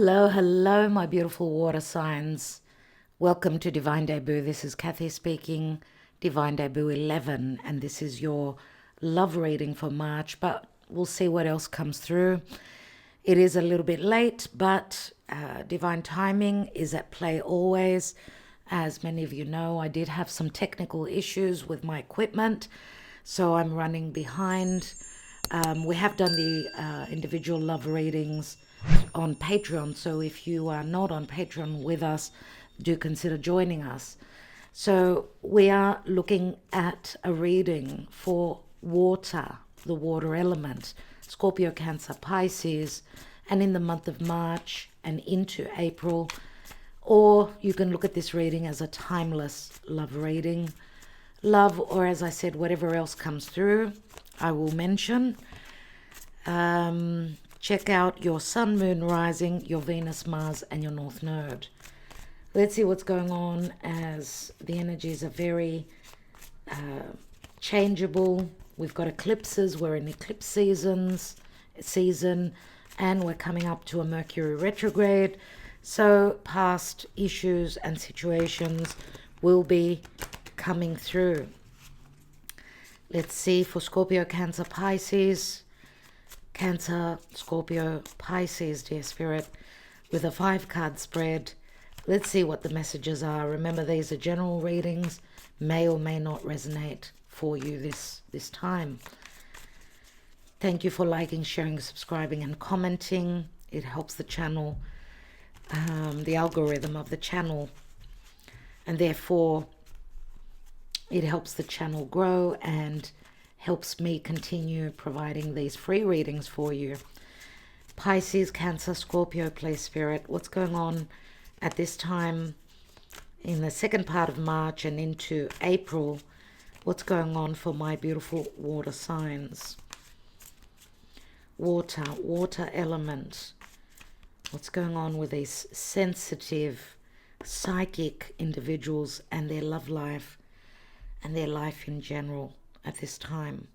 Hello, hello, my beautiful water signs. Welcome to Divine Debut. This is Kathy speaking, Divine Debut 11, and this is your love reading for March, but we'll see what else comes through. It is a little bit late, but divine timing is at play always. As many of you know, I did have some technical issues with my equipment, so I'm running behind. We have done the individual love readings on Patreon, so if you are not on Patreon with us, do consider joining us. So we are looking at a reading for water, the water element, Scorpio, Cancer, Pisces, and in the month of March and into April. Or you can look at this reading as a timeless love reading. Love, or as I said, whatever else comes through, I will mention. Check out your Sun, Moon, Rising, your Venus, Mars, and your North Node. Let's see what's going on, as the energies are very changeable. We've got eclipses. We're in eclipse season, and we're coming up to a Mercury retrograde. So past issues and situations will be coming through. Let's see for Scorpio, Cancer, Pisces. Cancer, Scorpio, Pisces, dear Spirit, with a 5-card spread. Let's see what the messages are. Remember, these are general readings, may or may not resonate for you this time. Thank you for liking, sharing, subscribing, and commenting. It helps the channel, the algorithm of the channel, and therefore it helps the channel grow and helps me continue providing these free readings for you. Pisces, Cancer, Scorpio, please Spirit, what's going on at this time in the second part of March and into April? What's going on for my beautiful water signs? Water element. What's going on with these sensitive, psychic individuals and their love life and their life in general at this time?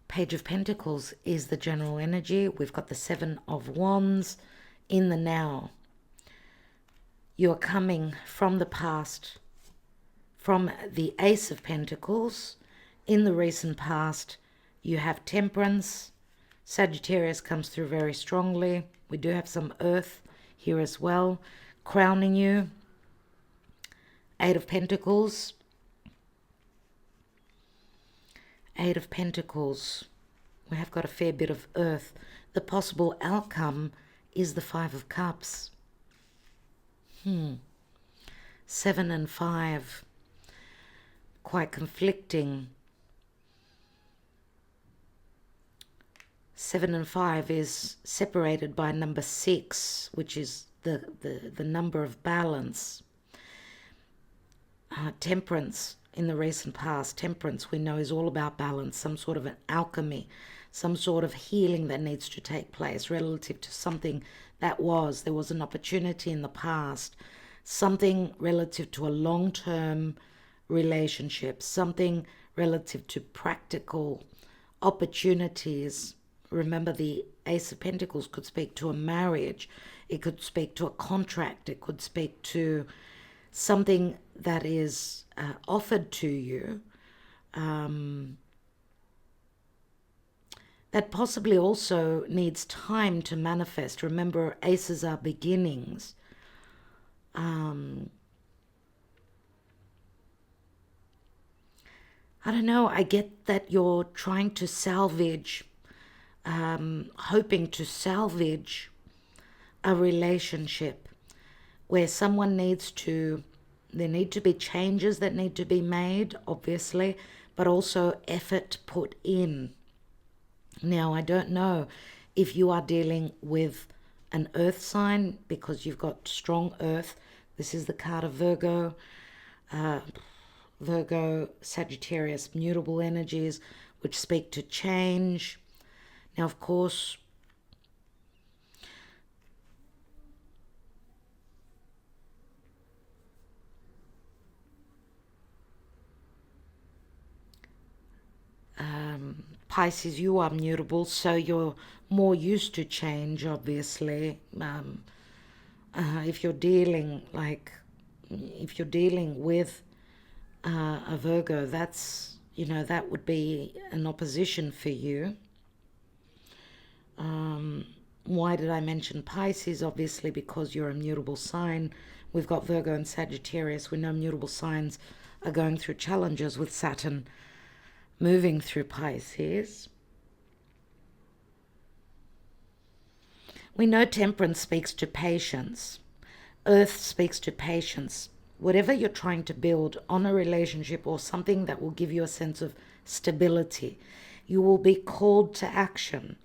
Page of Pentacles is the general energy. We've got the 7 of Wands in the now. You're coming from the past, from the Ace of Pentacles. In the recent past, you have Temperance. Sagittarius comes through very strongly. We do have some Earth here as well, crowning you. 8 of Pentacles. 8 of Pentacles. We have got a fair bit of Earth. The possible outcome is the 5 of Cups. 7 and 5. Quite conflicting. 7 and 5 is separated by number 6, which is the number of balance. Temperance in the recent past. Temperance, we know, is all about balance, some sort of an alchemy, some sort of healing that needs to take place relative to something that there was an opportunity in the past, something relative to a long-term relationship, something relative to practical opportunities. Remember, the Ace of Pentacles could speak to a marriage. It could speak to a contract. It could speak to something that is offered to you, that possibly also needs time to manifest. Remember, aces are beginnings. I don't know, I get that you're trying to salvage, hoping to salvage a relationship where someone there need to be changes that need to be made, obviously, but also effort put in. Now, I don't know if you are dealing with an earth sign, because you've got strong earth. This is the card of Virgo. Virgo, Sagittarius, mutable energies, which speak to change. Now, of course, Pisces, you are mutable, so you're more used to change, obviously. If you're dealing with a Virgo, that's, that would be an opposition for you. Why did I mention Pisces? Obviously because you're a mutable sign. We've got Virgo and Sagittarius. We know mutable signs are going through challenges with Saturn moving through Pisces. We know Temperance speaks to patience. Earth speaks to patience. Whatever you're trying to build on a relationship or something that will give you a sense of stability, you will be called to action.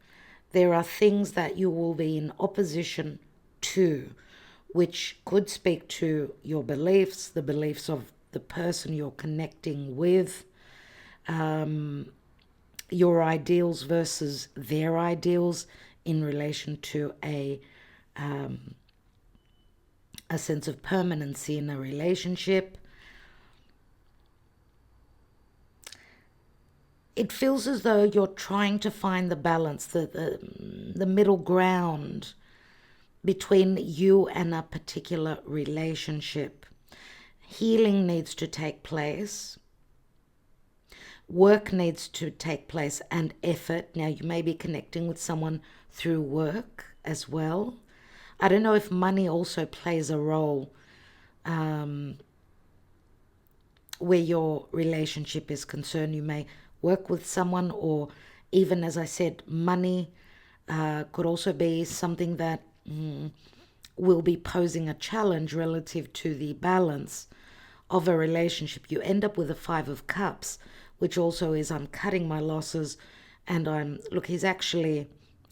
There are things that you will be in opposition to, which could speak to your beliefs, the beliefs of the person you're connecting with, your ideals versus their ideals in relation to a sense of permanency in a relationship. It feels as though you're trying to find the balance, the middle ground between you and a particular relationship. Healing needs to take place. Work needs to take place and effort. Now, you may be connecting with someone through work as well. I don't know if money also plays a role where your relationship is concerned. You may work with someone, or even, as I said, money could also be something that will be posing a challenge relative to the balance of a relationship. You end up with a 5 of Cups, which also is, I'm cutting my losses, and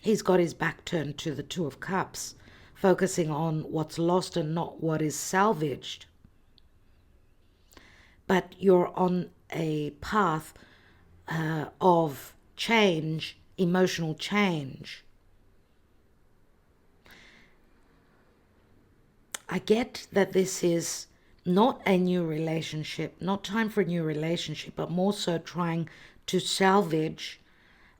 he's got his back turned to the 2 of Cups, focusing on what's lost and not what is salvaged. But you're on a path of change, emotional change. I get that this is not a new relationship, not time for a new relationship, but more so trying to salvage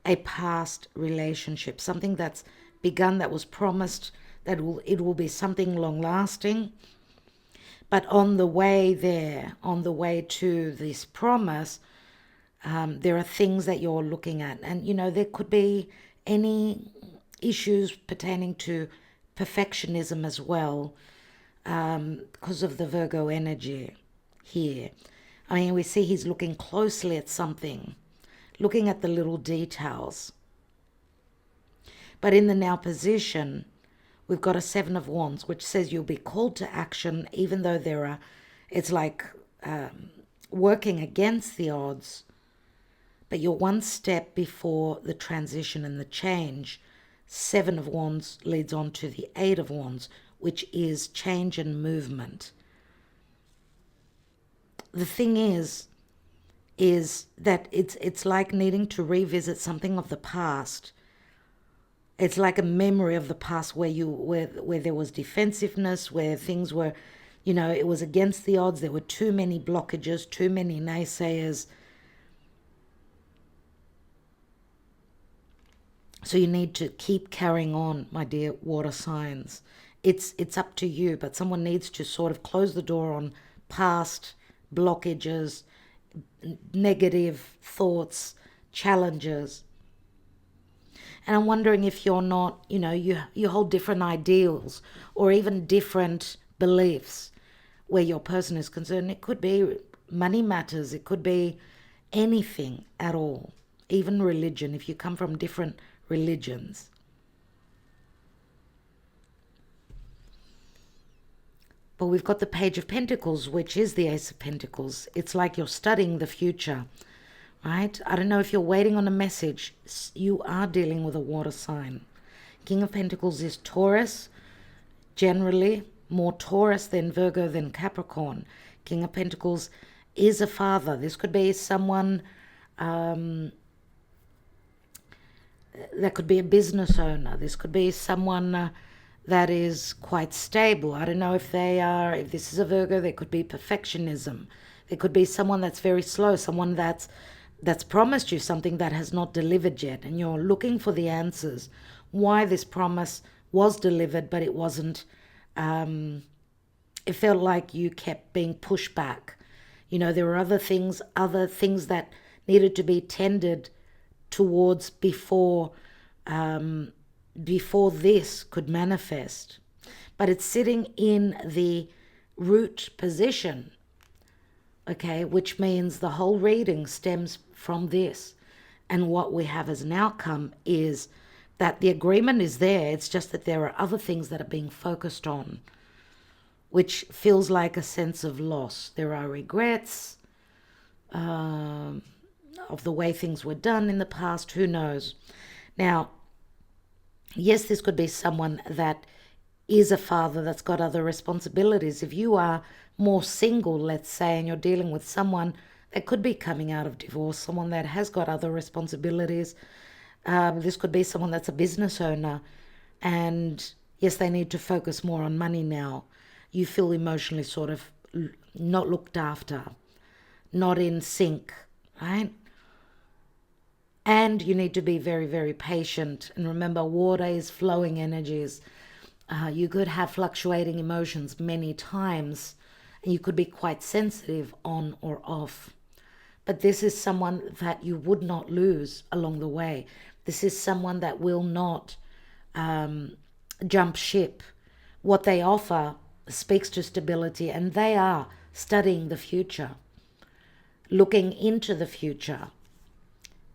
a past relationship, something that's begun, that was promised, that it will be something long lasting. But on the way there, on the way to this promise, there are things that you're looking at. And, there could be any issues pertaining to perfectionism as well, because of the Virgo energy here. I mean, we see he's looking closely at something, looking at the little details. But in the now position, we've got a 7 of Wands, which says you'll be called to action, even though it's like working against the odds, but you're one step before the transition and the change. 7 of Wands leads on to the 8 of Wands, which is change and movement. The thing is that it's like needing to revisit something of the past. It's like a memory of the past where there was defensiveness, where things were, it was against the odds. There were too many blockages, too many naysayers. So you need to keep carrying on, my dear water signs. It's up to you, but someone needs to sort of close the door on past blockages, negative thoughts, challenges. And I'm wondering if you're not, you hold different ideals or even different beliefs where your person is concerned. It could be money matters. It could be anything at all, even religion, if you come from different religions. But we've got the Page of Pentacles, which is the Ace of Pentacles. It's like you're studying the future, right? I don't know if you're waiting on a message. You are dealing with a water sign. King of Pentacles is Taurus, generally more Taurus than Virgo than Capricorn. King of Pentacles is a father. This could be someone that could be a business owner. This could be someone that is quite stable. I don't know if this is a Virgo, there could be perfectionism. There could be someone that's very slow, someone that's that's promised you something that has not delivered yet, and you're looking for the answers why this promise was delivered but it wasn't. It felt like you kept being pushed back. There were other things that needed to be tended towards before this could manifest. But it's sitting in the root position, okay, which means the whole reading stems from this. And what we have as an outcome is that the agreement is there. It's just that there are other things that are being focused on, which feels like a sense of loss. There are regrets of the way things were done in the past. Who knows? Now, yes, this could be someone that is a father that's got other responsibilities. If you are more single, let's say, and you're dealing with someone that could be coming out of divorce, someone that has got other responsibilities, this could be someone that's a business owner, and yes, they need to focus more on money now. You feel emotionally sort of not looked after, not in sync, right? And you need to be very, very patient. And remember, water is flowing energies. You could have fluctuating emotions many times, and you could be quite sensitive on or off. But this is someone that you would not lose along the way. This is someone that will not jump ship. What they offer speaks to stability, and they are studying the future, looking into the future,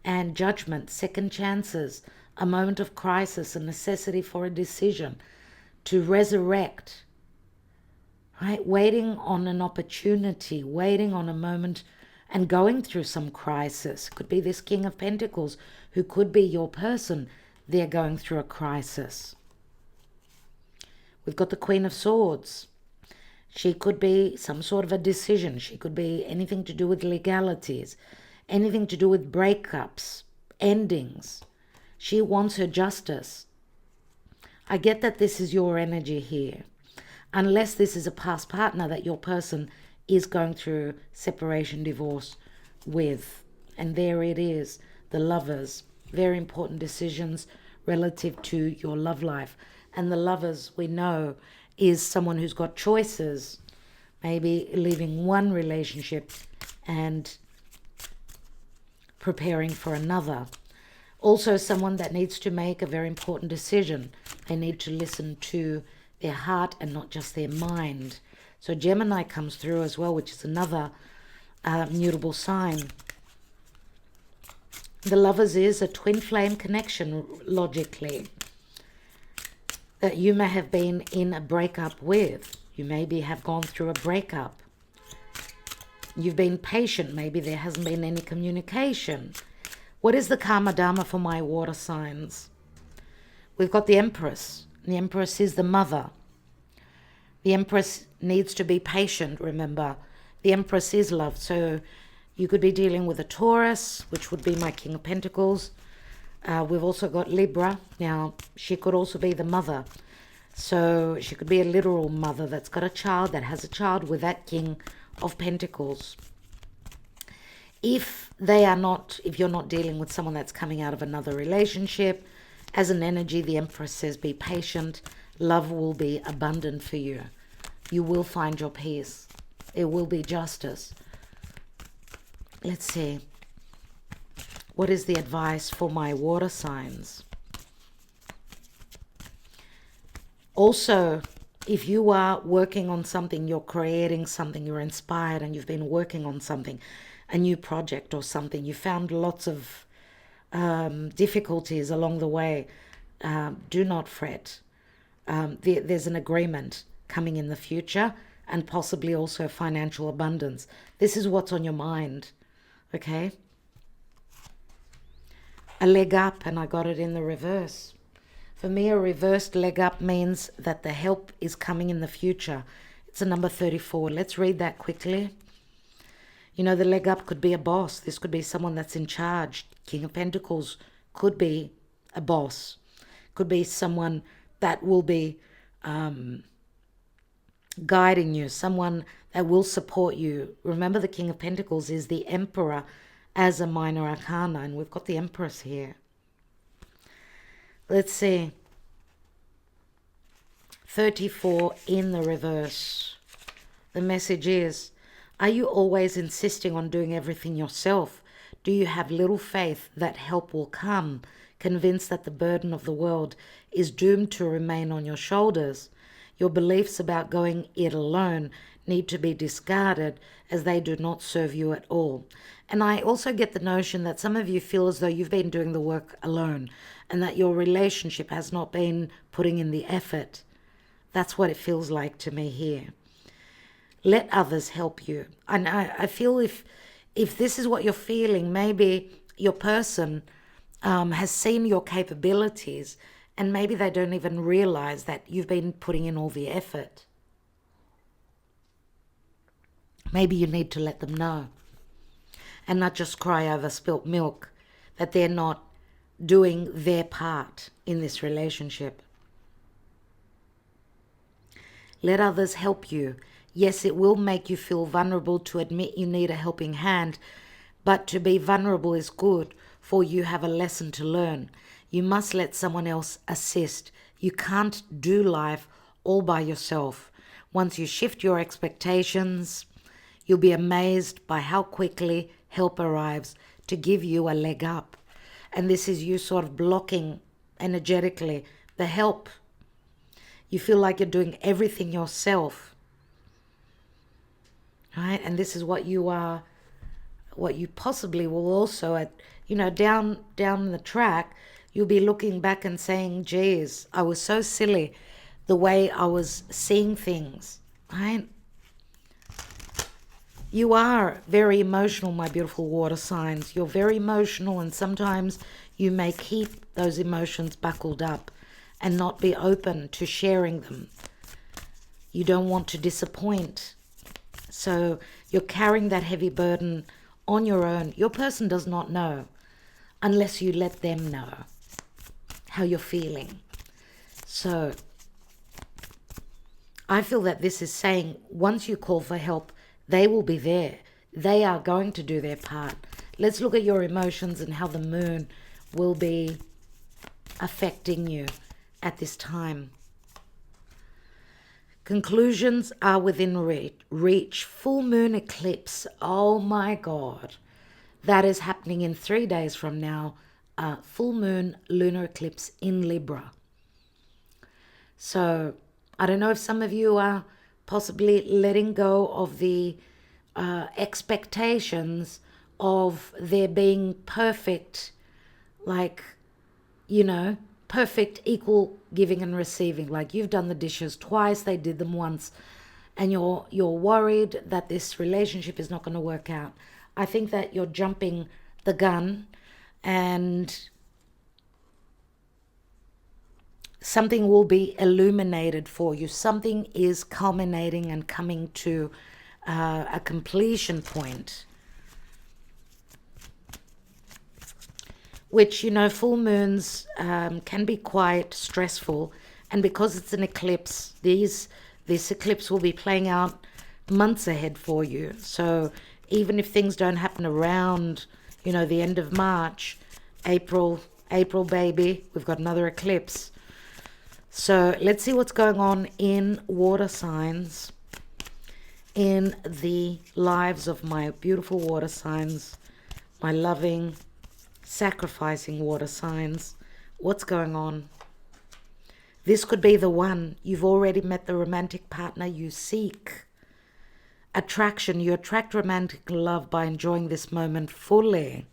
and judgment, second chances, a moment of crisis, a necessity for a decision, to resurrect, right? Waiting on an opportunity, waiting on a moment, and going through some crisis. Could be this King of Pentacles, who could be your person. They're going through a crisis. We've got the Queen of Swords. She could be some sort of a decision. She could be anything to do with legalities, anything to do with breakups, endings. She wants her justice. I get that this is your energy here. Unless this is a past partner that your person is going through separation, divorce with. And there it is, the Lovers. Very important decisions relative to your love life. And the Lovers, we know, is someone who's got choices, maybe leaving one relationship and preparing for another. Also someone that needs to make a very important decision. They need to listen to their heart and not just their mind. So Gemini comes through as well, which is another mutable sign. The Lovers is a twin flame connection, logically, that you may have been in a breakup with. You maybe have gone through a breakup. You've been patient. Maybe there hasn't been any communication. What is the karma dharma for my water signs? We've got the Empress. The Empress is the mother. The Empress needs to be patient, remember. The Empress is love. So you could be dealing with a Taurus, which would be my King of Pentacles. We've also got Libra. Now, she could also be the mother. So she could be a literal mother that's got a child, that has a child with that King of Pentacles. If you're not dealing with someone that's coming out of another relationship, as an energy, the Empress says, be patient. Love will be abundant for you. You will find your peace. There will be justice. Let's see. What is the advice for my water signs? Also, if you are working on something, you're creating something, you're inspired and you've been working on something, a new project or something, you found lots of difficulties along the way, do not fret. There's an agreement coming in the future, and possibly also financial abundance. This is what's on your mind, okay? A leg up, and I got it in the reverse. For me, a reversed leg up means that the help is coming in the future. It's a number 34. Let's read that quickly. You know, the leg up could be a boss. This could be someone that's in charge. King of Pentacles could be a boss. Could be someone that will be guiding you. Someone that will support you. Remember, the King of Pentacles is the Emperor as a minor arcana, and we've got the Empress here. Let's see. 34 in the reverse. The message is, are you always insisting on doing everything yourself? Do you have little faith that help will come, convinced that the burden of the world is doomed to remain on your shoulders? Your beliefs about going it alone need to be discarded, as they do not serve you at all. And I also get the notion that some of you feel as though you've been doing the work alone and that your relationship has not been putting in the effort. That's what it feels like to me here. Let others help you. And I feel if this is what you're feeling, maybe your person has seen your capabilities and maybe they don't even realize that you've been putting in all the effort. Maybe you need to let them know and not just cry over spilt milk that they're not doing their part in this relationship. Let others help you. Yes, it will make you feel vulnerable to admit you need a helping hand, but to be vulnerable is good, for you have a lesson to learn. You must let someone else assist. You can't do life all by yourself. Once you shift your expectations, you'll be amazed by how quickly help arrives to give you a leg up. And this is you sort of blocking energetically the help. You feel like you're doing everything yourself. Right? And this is what you are, what you possibly will also, at down the track, you'll be looking back and saying, geez, I was so silly the way I was seeing things. Right? You are very emotional, my beautiful water signs. You're very emotional, and sometimes you may keep those emotions buckled up and not be open to sharing them. You don't want to disappoint. So you're carrying that heavy burden on your own. Your person does not know unless you let them know how you're feeling. So I feel that this is saying once you call for help, they will be there. They are going to do their part. Let's look at your emotions and how the moon will be affecting you at this time. Conclusions are within reach. Full moon eclipse. Oh my God. That is happening in 3 days from now. Full moon lunar eclipse in Libra. So I don't know if some of you are possibly letting go of the expectations of there being perfect, perfect equal giving and receiving. Like you've done the dishes twice, they did them once, and you're worried that this relationship is not going to work out. I think that you're jumping the gun, and something will be illuminated for you. Something is culminating and coming to a completion point. Which, full moons can be quite stressful. And because it's an eclipse, this eclipse will be playing out months ahead for you. So even if things don't happen around, the end of March, April baby, we've got another eclipse. So let's see what's going on in water signs, in the lives of my beautiful water signs, my loving, sacrificing water signs. What's going on? This could be the one. You've already met the romantic partner you seek. Attraction. You attract romantic love by enjoying this moment fully.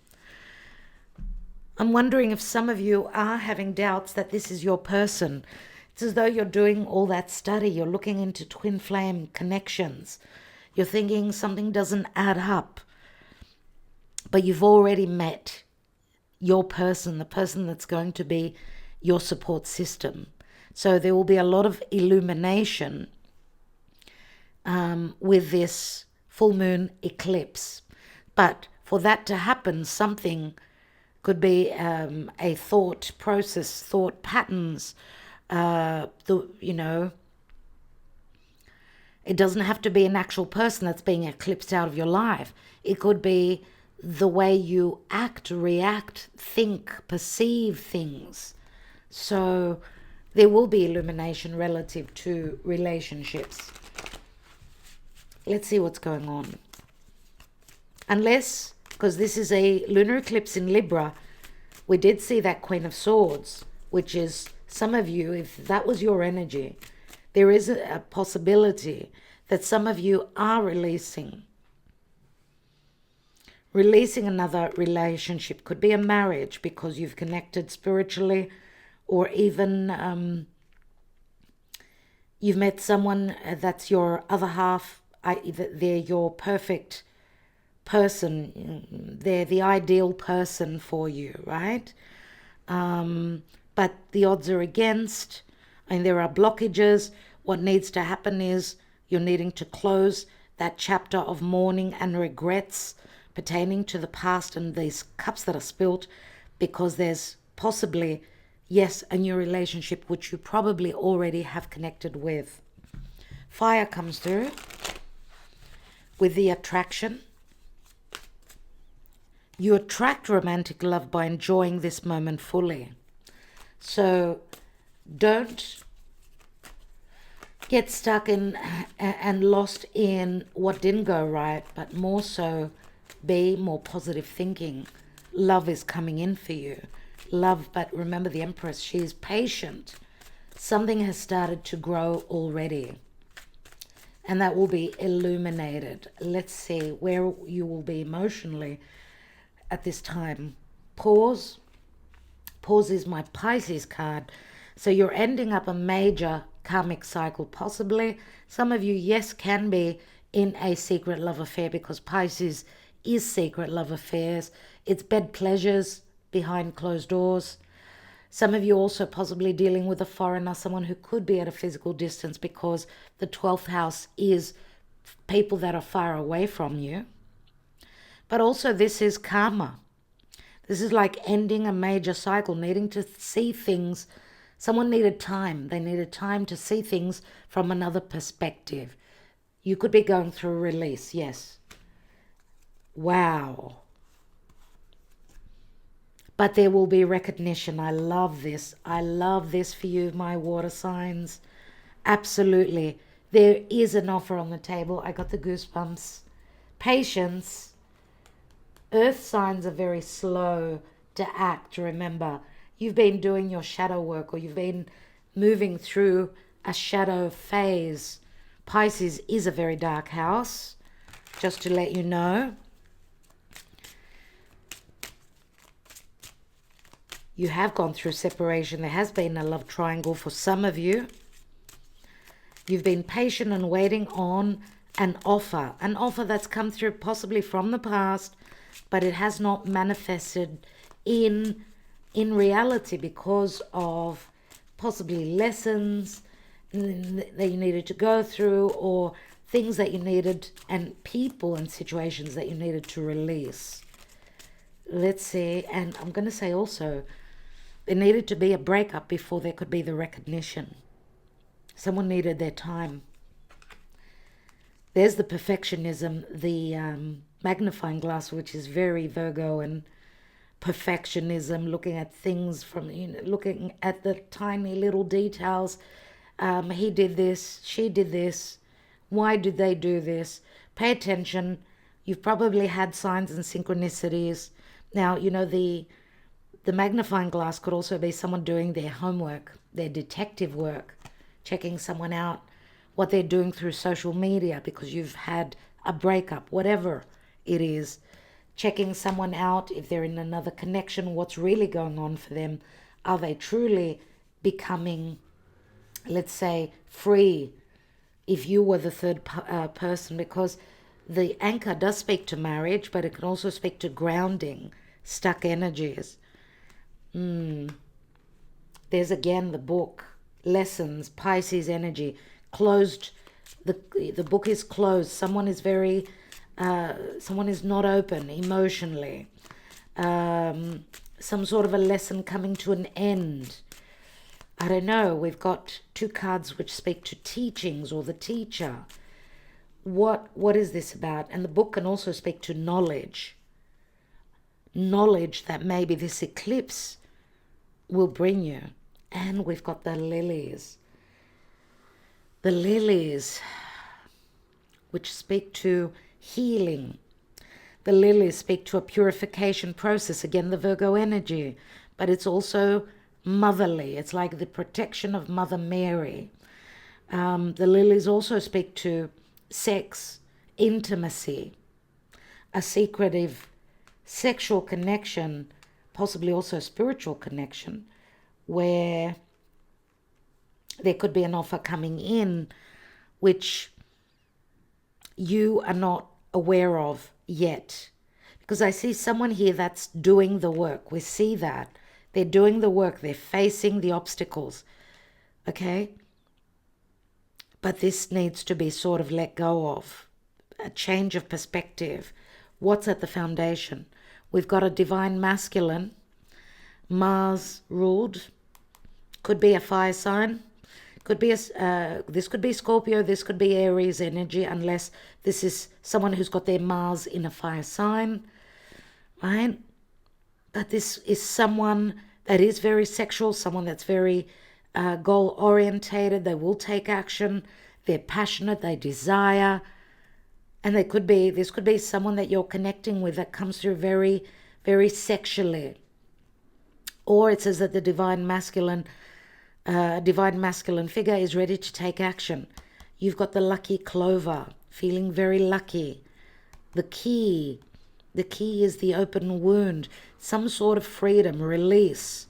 I'm wondering if some of you are having doubts that this is your person. It's as though you're doing all that study. You're looking into twin flame connections. You're thinking something doesn't add up. But you've already met your person, the person that's going to be your support system. So there will be a lot of illumination with this full moon eclipse. But for that to happen, something could be a thought process, thought patterns. It doesn't have to be an actual person that's being eclipsed out of your life. It could be the way you act, react, think, perceive things. So there will be illumination relative to relationships. Let's see what's going on. Unless, because this is a lunar eclipse in Libra, we did see that Queen of Swords, which is some of you, if that was your energy, there is a possibility that some of you are releasing another relationship. Could be a marriage because you've connected spiritually, or even you've met someone that's your other half. They're your perfect person. They're the ideal person for you, right? But the odds are against, and there are blockages. What needs to happen is you're needing to close that chapter of mourning and regrets pertaining to the past and these cups that are spilt, because there's possibly, yes, a new relationship which you probably already have connected with. Fire comes through with the attraction. You attract romantic love by enjoying this moment fully. So don't get stuck in and lost in what didn't go right, but more so be more positive thinking. Love is coming in for you. Love, but remember the Empress, she is patient. Something has started to grow already, and that will be illuminated. Let's see where you will be emotionally at this time. Pause. Pause is my Pisces card. So you're ending up a major karmic cycle, possibly. Some of you, yes, can be in a secret love affair, because Pisces is secret love affairs. It's bed pleasures behind closed doors. Some of you also possibly dealing with a foreigner, someone who could be at a physical distance, because the 12th house is people that are far away from you. But also this is karma. This is like ending a major cycle, needing to see things. Someone needed time. They needed time to see things from another perspective. You could be going through a release, yes. Wow. But there will be recognition. I love this. I love this for you, my water signs. Absolutely. There is an offer on the table. I got the goosebumps. Patience. Earth signs are very slow to act. Remember, you've been doing your shadow work, or you've been moving through a shadow phase. Pisces is a very dark house, just to let you know. You have gone through separation. There has been a love triangle for some of you. You've been patient and waiting on an offer that's come through possibly from the past, but it has not manifested in reality because of possibly lessons that you needed to go through, or things that you needed, and people and situations that you needed to release. Let's see. And I'm going to say also, there needed to be a breakup before there could be the recognition. Someone needed their time. There's the perfectionism, the magnifying glass, which is very Virgo, and perfectionism, looking at things from, looking at the tiny little details. He did this, she did this. Why did they do this? Pay attention. You've probably had signs and synchronicities. Now, the magnifying glass could also be someone doing their homework, their detective work, checking someone out, what they're doing through social media because you've had a breakup, whatever it is. Checking someone out, if they're in another connection, what's really going on for them. Are they truly becoming, let's say, free, if you were the third person? Because the anchor does speak to marriage, but it can also speak to grounding, stuck energies. There's again the book, lessons, Pisces energy, closed. The book is closed. Someone is not open emotionally. Some sort of a lesson coming to an end. I don't know. We've got two cards which speak to teachings or the teacher. What is this about? And the book can also speak to knowledge. knowledge that maybe this eclipse will bring you. And we've got the lilies. The lilies, which speak to healing. The lilies speak to a purification process. Again, the Virgo energy. But it's also motherly. It's like the protection of Mother Mary. The lilies also speak to sex, intimacy, a secretive sexual connection, possibly also spiritual connection, where there could be an offer coming in which you are not aware of yet. Because I see someone here that's doing the work. We see that. They're doing the work. They're facing the obstacles. Okay? But this needs to be sort of let go of. A change of perspective. What's at the foundation? We've got a divine masculine, Mars ruled. Could be a fire sign. Could be this could be Scorpio. This could be Aries energy, unless this is someone who's got their Mars in a fire sign, right? But this is someone that is very sexual, someone that's very goal orientated. They will take action. They're passionate. They desire. And this could be someone that you're connecting with that comes through very, very sexually. Or it says that the divine masculine figure is ready to take action. You've got the lucky clover, feeling very lucky. The key is the open wound, some sort of freedom, release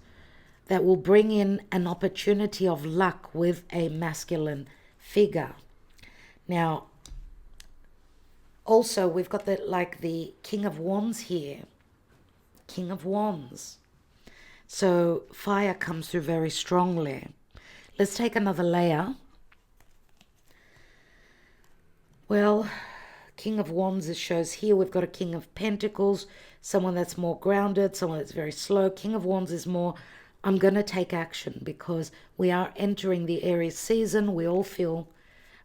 that will bring in an opportunity of luck with a masculine figure. Now, also we've got the King of Wands here. King of Wands. So fire comes through very strongly. Let's take another layer. Well, King of Wands, it shows here we've got a King of Pentacles, someone that's more grounded, someone that's very slow. King of Wands is more, I'm going to take action, because we are entering the Aries season. We all feel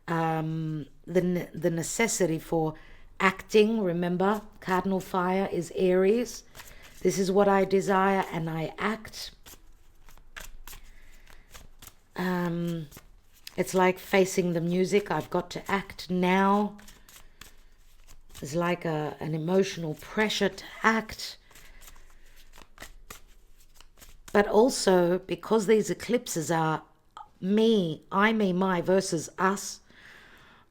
the necessity for acting. Remember, cardinal fire is Aries. This is what I desire and I act. It's like facing the music. I've got to act now. There's like an emotional pressure to act. But also, because these eclipses are me, I, me, my versus us,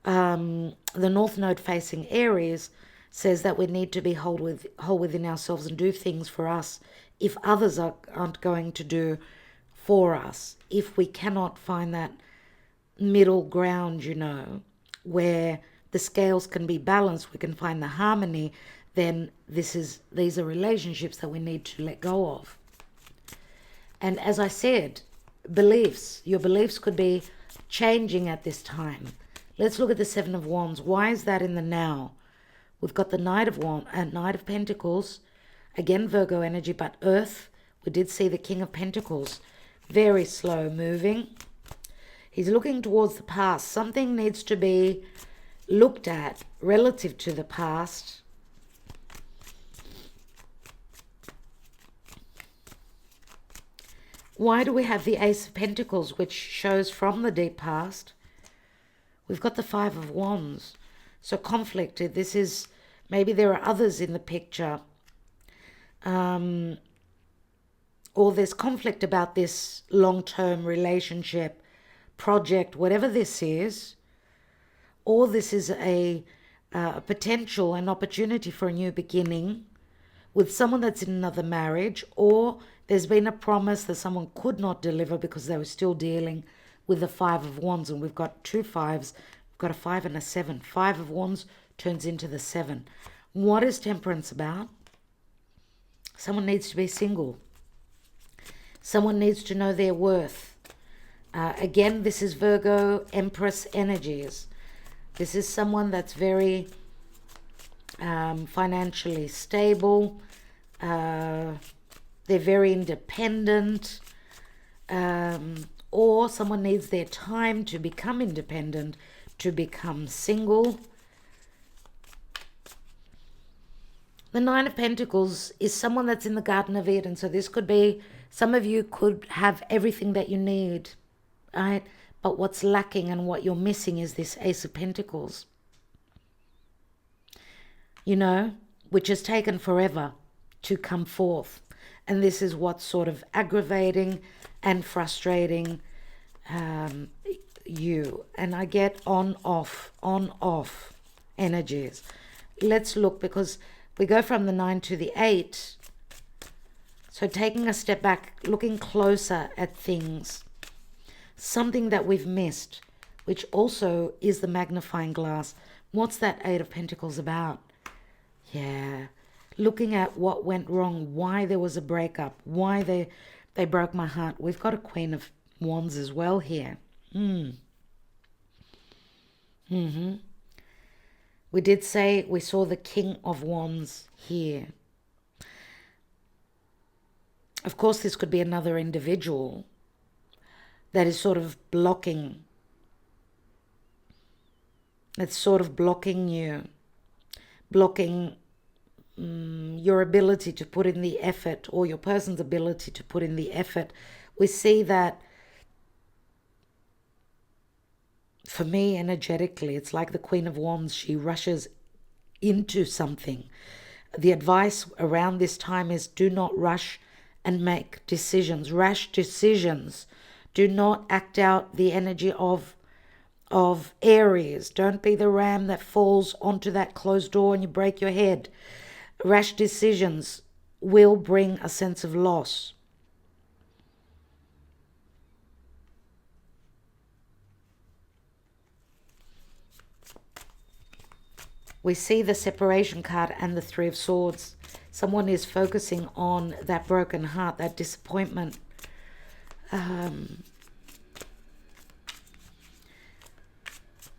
the North Node facing Aries says that we need to be whole within ourselves and do things for us if others aren't going to do for us. If we cannot find that middle ground, where the scales can be balanced, we can find the harmony, then these are relationships that we need to let go of. And as I said, your beliefs could be changing at this time. Let's look at the Seven of Wands. Why is that in the now? We've got the Knight of Pentacles, again Virgo energy, but Earth. We did see the King of Pentacles, very slow moving. He's looking towards the past. Something needs to be looked at relative to the past. Why do we have the Ace of Pentacles, which shows from the deep past? We've got the Five of Wands. So conflict, this is, maybe there are others in the picture. Or there's conflict about this long-term relationship, project, whatever this is. Or this is a potential, an opportunity for a new beginning with someone that's in another marriage. Or there's been a promise that someone could not deliver because they were still dealing with the Five of Wands. And we've got two fives. We've got a 5 and a 7. 5 of Wands turns into the 7. What is temperance about? Someone needs to be single. Someone needs to know their worth. Again, this is Virgo Empress energies. This is someone that's very financially stable. They're very independent. Or someone needs their time to become independent, to become single. The Nine of Pentacles is someone that's in the Garden of Eden. So this could be, some of you could have everything that you need, right? But what's lacking and what you're missing is this Ace of Pentacles, you know, which has taken forever to come forth. And this is what's sort of aggravating and frustrating you. And I get on, off energies. Let's look, because we go from the 9 to the 8. So taking a step back, looking closer at things. Something that we've missed, which also is the magnifying glass. What's that 8 of Pentacles about? Yeah, looking at what went wrong, why there was a breakup, why they broke my heart. We've got a Queen of Wands as well here. We did say we saw the King of Wands here. Of course, this could be another individual that is sort of blocking. It's sort of blocking you. Blocking your ability to put in the effort, or your person's ability to put in the effort. We see that, for me, energetically, it's like the Queen of Wands. She rushes into something. The advice around this time is do not rush and make decisions, rash decisions. Do not act out the energy of Aries. Don't be the ram that falls onto that closed door and you break your head. Rash decisions will bring a sense of loss. We see the separation card and the Three of Swords. Someone is focusing on that broken heart, that disappointment.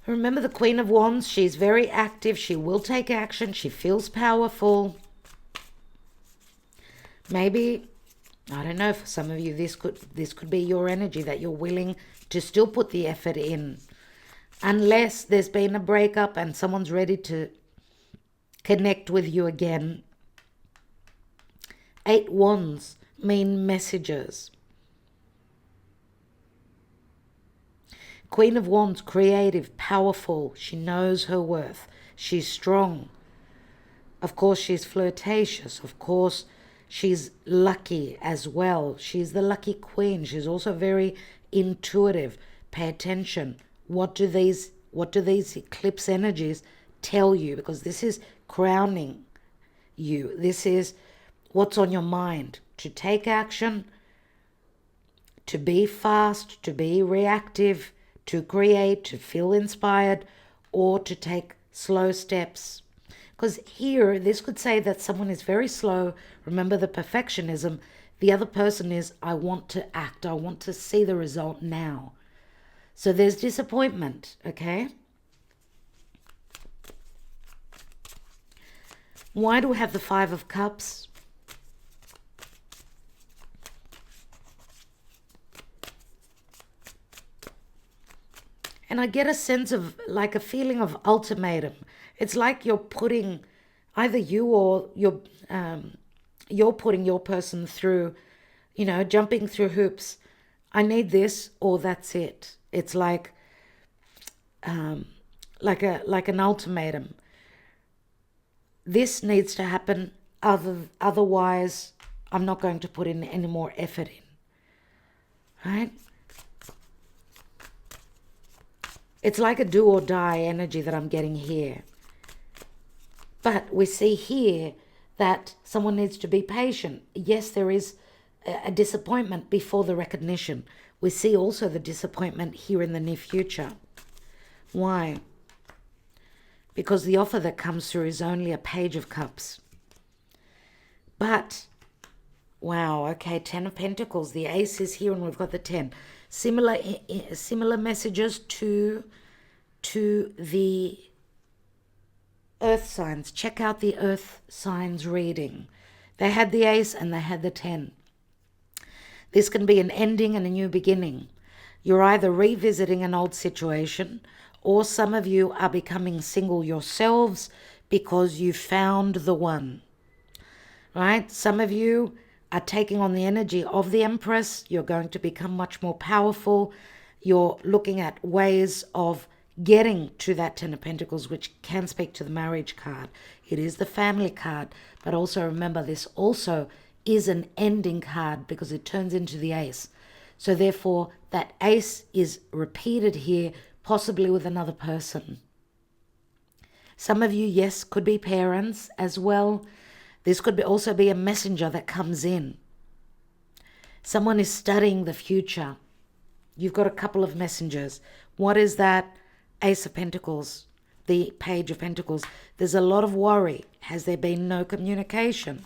Remember the Queen of Wands, she's very active. She will take action. She feels powerful. Maybe, I don't know, for some of you, this could be your energy, that you're willing to still put the effort in. Unless there's been a breakup and someone's ready to connect with you again. 8 Wands mean messages. Queen of Wands, creative, powerful. She knows her worth. She's strong. Of course, she's flirtatious. Of course, she's lucky as well. She's the lucky queen. She's also very intuitive. Pay attention. What do these eclipse energies tell you? Because this is crowning you. This is what's on your mind. To take action, to be fast, to be reactive, to create, to feel inspired, or to take slow steps. Because here, this could say that someone is very slow. Remember the perfectionism. The other person is, I want to act. I want to see the result now. So there's disappointment, okay? Why do we have the Five of Cups? And I get a sense of, like, a feeling of ultimatum. It's like you're putting, either you or you're putting your person through, you know, jumping through hoops. I need this, or that's it. It's like an ultimatum. This needs to happen. Otherwise, I'm not going to put in any more effort in. Right? It's like a do or die energy that I'm getting here. But we see here that someone needs to be patient. Yes, there is a disappointment before the recognition. We see also the disappointment here in the near future. Why? Because the offer that comes through is only a Page of Cups. But, wow, okay, 10 of Pentacles. The Ace is here and we've got the 10. Similar messages to the Earth signs. Check out the Earth signs reading. They had the Ace and they had the 10. This can be an ending and a new beginning. You're either revisiting an old situation, or some of you are becoming single yourselves because you found the one. right? Some of you are taking on the energy of the Empress. You're going to become much more powerful. You're looking at ways of getting to that Ten of Pentacles, which can speak to the marriage card. It is the family card, but also remember this also is an ending card because it turns into the Ace. So therefore, that Ace is repeated here, possibly with another person. Some of you, yes, could be parents as well. This could also be a messenger that comes in. Someone is studying the future. You've got a couple of messengers. What is that? Ace of Pentacles, the Page of Pentacles. There's a lot of worry. Has there been no communication?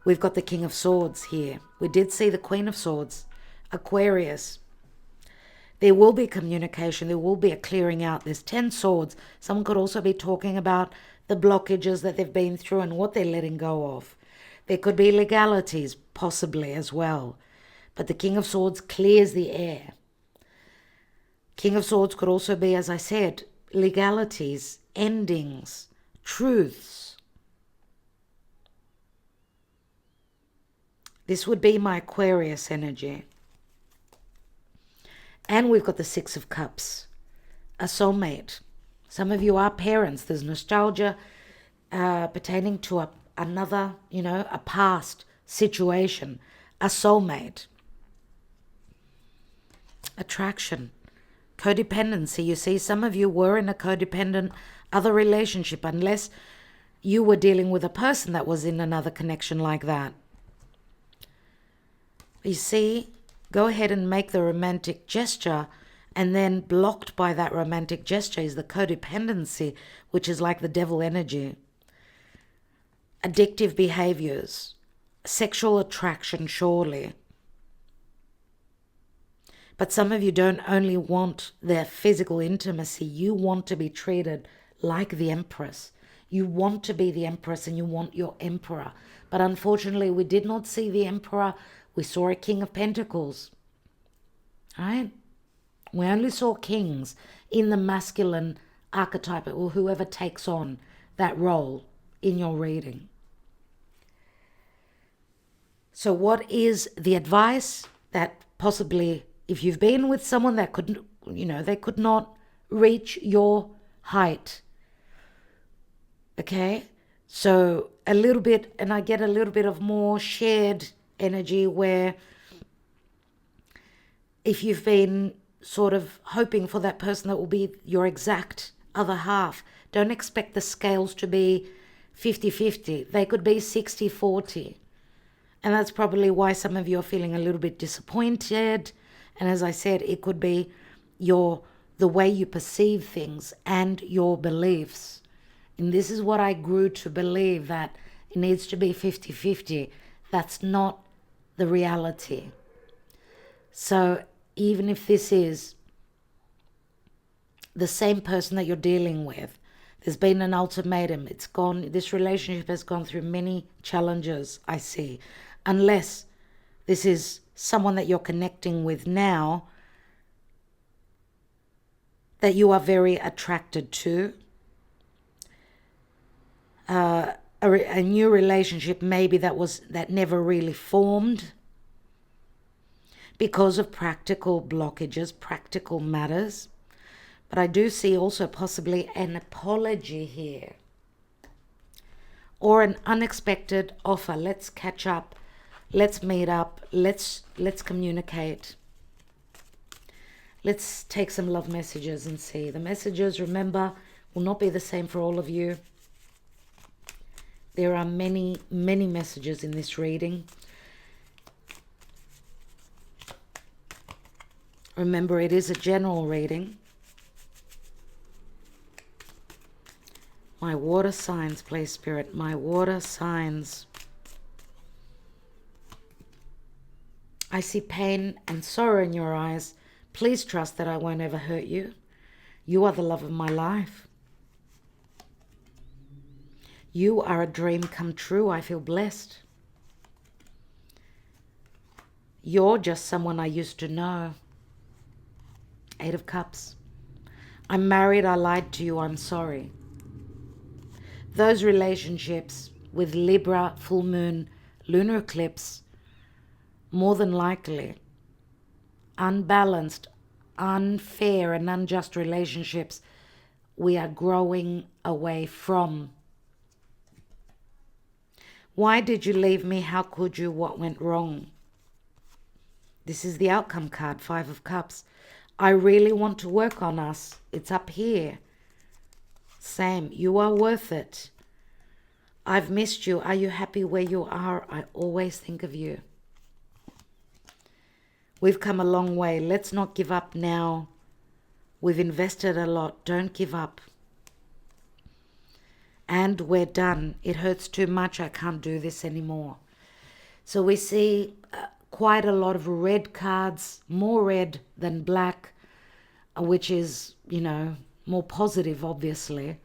We've got the King of Swords here. We did see the Queen of Swords, Aquarius. There will be communication. There will be a clearing out. There's 10 swords. Someone could also be talking about the blockages that they've been through and what they're letting go of. There could be legalities, possibly, as well. But the King of Swords clears the air. King of Swords could also be, as I said, legalities, endings, truths. This would be my Aquarius energy. And we've got the Six of Cups, a soulmate. Some of you are parents. There's nostalgia pertaining to another, a past situation, a soulmate. Attraction, codependency. You see, some of you were in a codependent other relationship, unless you were dealing with a person that was in another connection like that. You see, go ahead and make the romantic gesture, and then blocked by that romantic gesture is the codependency, which is like the devil energy. Addictive behaviors, sexual attraction, surely. But some of you don't only want their physical intimacy, you want to be treated like the Empress. You want to be the Empress and you want your Emperor. But unfortunately, we did not see the Emperor. We saw a King of Pentacles. Right? We only saw kings in the masculine archetype, or whoever takes on that role in your reading. So what is the advice that possibly, if you've been with someone that couldn't, they could not reach your height. Okay? So a little bit, and I get a little bit of more shared energy where if you've been sort of hoping for that person that will be your exact other half, don't expect the scales to be 50-50. They could be 60-40. And that's probably why some of you are feeling a little bit disappointed. And as I said, it could be the way you perceive things and your beliefs. And this is what I grew to believe, that it needs to be 50-50. That's not the reality. So even if this is the same person that you're dealing with, there's been an ultimatum. This relationship has gone through many challenges, I see. Unless this is someone that you're connecting with now that you are very attracted to. A new relationship maybe that never really formed because of practical blockages, practical matters. But I do see also possibly an apology here or an unexpected offer. Let's catch up. Let's meet up. Let's communicate. Let's take some love messages and see. The messages, remember, will not be the same for all of you. There are many, many messages in this reading. Remember, it is a general reading. My water signs, please, Spirit. My water signs. I see pain and sorrow in your eyes. Please trust that I won't ever hurt you. You are the love of my life. You are a dream come true. I feel blessed. You're just someone I used to know. 8 of Cups. I'm married. I lied to you. I'm sorry. Those relationships with Libra, full moon, lunar eclipse, more than likely, unbalanced, unfair and unjust relationships we are growing away from. Why did you leave me? How could you? What went wrong? This is the outcome card, 5 of Cups. I really want to work on us. It's up here. Sam, you are worth it. I've missed you. Are you happy where you are? I always think of you. We've come a long way. Let's not give up now. We've invested a lot. Don't give up. And we're done. It hurts too much. I can't do this anymore. So we see quite a lot of red cards, more red than black, which is, more positive, obviously.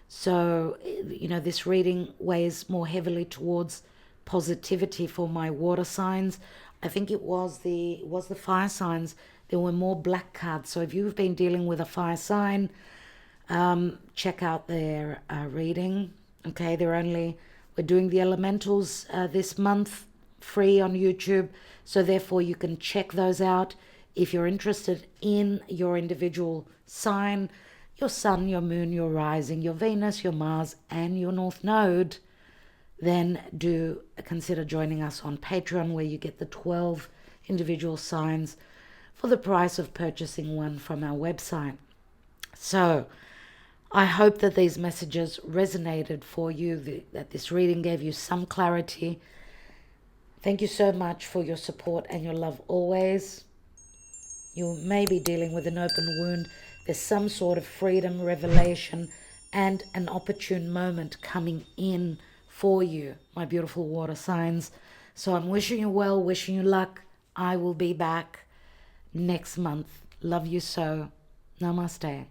So, this reading weighs more heavily towards positivity for my water signs. I think it was the fire signs. There were more black cards. So if you've been dealing with a fire sign, check out their reading. Okay, we're doing the elementals this month, free on YouTube. So therefore you can check those out. If you're interested in your individual sign, your sun, your moon, your rising, your Venus, your Mars, and your North Node, then do consider joining us on Patreon, where you get the 12 individual signs for the price of purchasing one from our website. So I hope that these messages resonated for you, that this reading gave you some clarity. Thank you so much for your support and your love always. You may be dealing with an open wound. There's some sort of freedom, revelation, and an opportune moment coming in for you, my beautiful water signs. So I'm wishing you well, wishing you luck. I will be back next month. Love you so. Namaste.